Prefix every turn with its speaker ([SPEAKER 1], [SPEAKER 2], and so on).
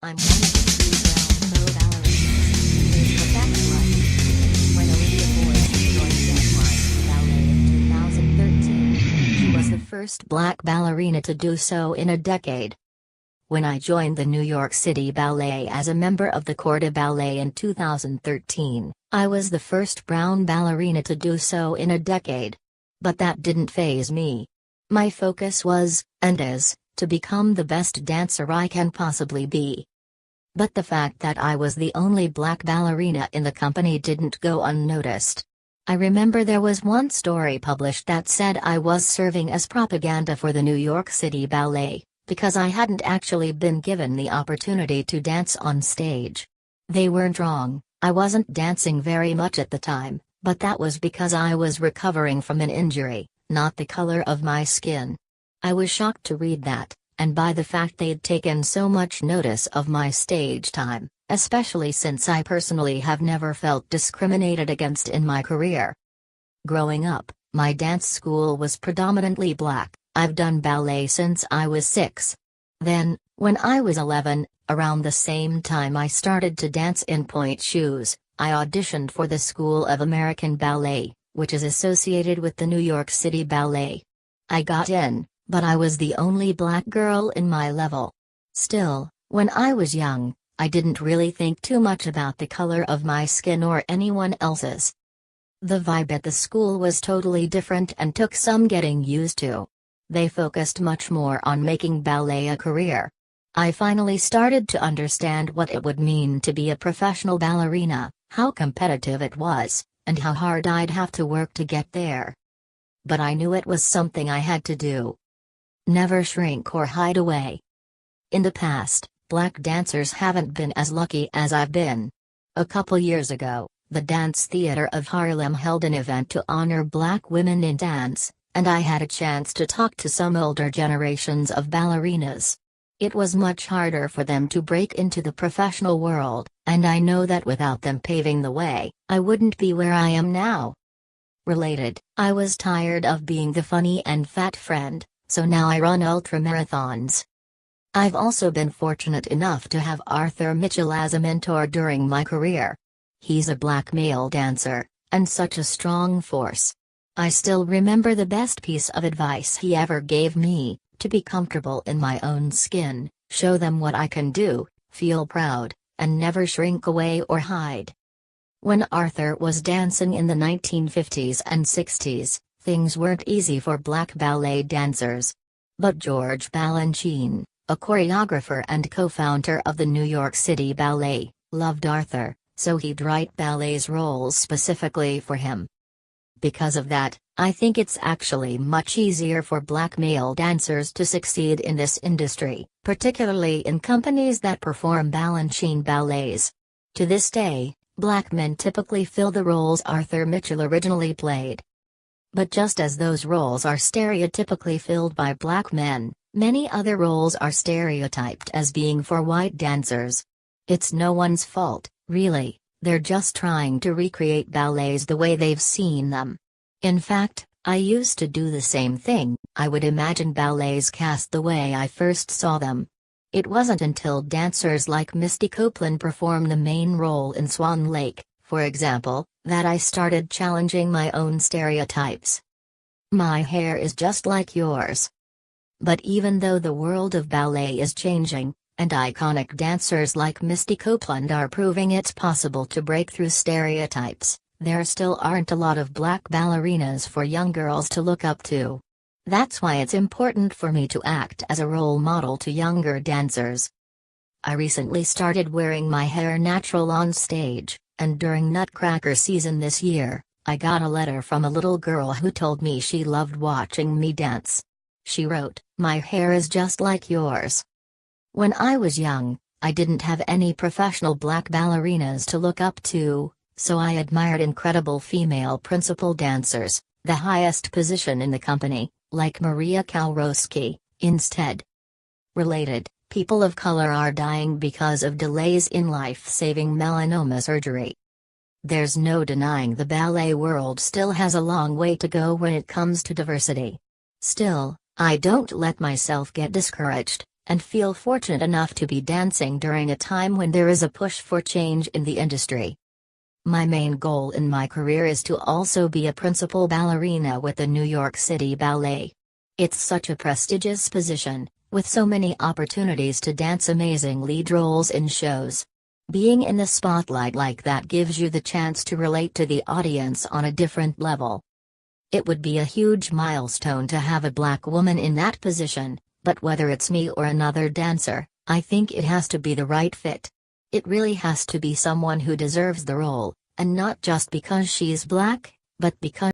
[SPEAKER 1] I'm one of the three brown pro ballerinas. Here's the fact one. When Olivia Boisson joined NYC Ballet in 2013, she was the first black ballerina to do so in a decade. When I joined the New York City Ballet as a member of the Corps de Ballet in 2013, I was the first brown ballerina to do so in a decade. But that didn't faze me. My focus was, and is, to become the best dancer I can possibly be. But the fact that I was the only black ballerina in the company didn't go unnoticed. I remember there was one story published that said I was serving as propaganda for the New York City Ballet, because I hadn't actually been given the opportunity to dance on stage. They weren't wrong, I wasn't dancing very much at the time, but that was because I was recovering from an injury, not the color of my skin. I was shocked to read that, and by the fact they'd taken so much notice of my stage time, especially since I personally have never felt discriminated against in my career. Growing up, my dance school was predominantly black. I've done ballet since I was 6. Then, when I was 11, around the same time I started to dance in pointe shoes, I auditioned for the School of American Ballet, which is associated with the New York City Ballet. I got in, but I was the only black girl in my level. Still, when I was young, I didn't really think too much about the color of my skin or anyone else's. The vibe at the school was totally different and took some getting used to. They focused much more on making ballet a career. I finally started to understand what it would mean to be a professional ballerina, how competitive it was, and how hard I'd have to work to get there. But I knew it was something I had to do. Never shrink or hide away. In the past, black dancers haven't been as lucky as I've been. A couple years ago, the Dance Theater of Harlem held an event to honor black women in dance, and I had a chance to talk to some older generations of ballerinas. It was much harder for them to break into the professional world, and I know that without them paving the way, I wouldn't be where I am now. Related, I was tired of being the funny and fat friend, so now I run ultramarathons. I've also been fortunate enough to have Arthur Mitchell as a mentor during my career. He's a black male dancer, and such a strong force. I still remember the best piece of advice he ever gave me: to be comfortable in my own skin, show them what I can do, feel proud, and never shrink away or hide. When Arthur was dancing in the 1950s and 60s, things weren't easy for black ballet dancers. But George Balanchine, a choreographer and co-founder of the New York City Ballet, loved Arthur, so he'd write ballets roles specifically for him. Because of that, I think it's actually much easier for black male dancers to succeed in this industry, particularly in companies that perform Balanchine ballets. To this day, black men typically fill the roles Arthur Mitchell originally played. But just as those roles are stereotypically filled by black men, many other roles are stereotyped as being for white dancers. It's no one's fault, really. They're just trying to recreate ballets the way they've seen them. In fact, I used to do the same thing. I would imagine ballets cast the way I first saw them. It wasn't until dancers like Misty Copeland performed the main role in Swan Lake, for example, that I started challenging my own stereotypes. My hair is just like yours. But even though the world of ballet is changing, and iconic dancers like Misty Copeland are proving it's possible to break through stereotypes, there still aren't a lot of black ballerinas for young girls to look up to. That's why it's important for me to act as a role model to younger dancers. I recently started wearing my hair natural on stage, and during Nutcracker season this year, I got a letter from a little girl who told me she loved watching me dance. She wrote, "My hair is just like yours." When I was young, I didn't have any professional black ballerinas to look up to, so I admired incredible female principal dancers, the highest position in the company, like Maria Kalrowski, instead. Related, people of color are dying because of delays in life-saving melanoma surgery. There's no denying the ballet world still has a long way to go when it comes to diversity. Still, I don't let myself get discouraged. and feel fortunate enough to be dancing during a time when there is a push for change in the industry. My main goal in my career is to also be a principal ballerina with the New York City Ballet. It's such a prestigious position, with so many opportunities to dance amazing lead roles in shows. Being in the spotlight like that gives you the chance to relate to the audience on a different level. It would be a huge milestone to have a black woman in that position, but whether it's me or another dancer, I think it has to be the right fit. It really has to be someone who deserves the role, and not just because she's black, but because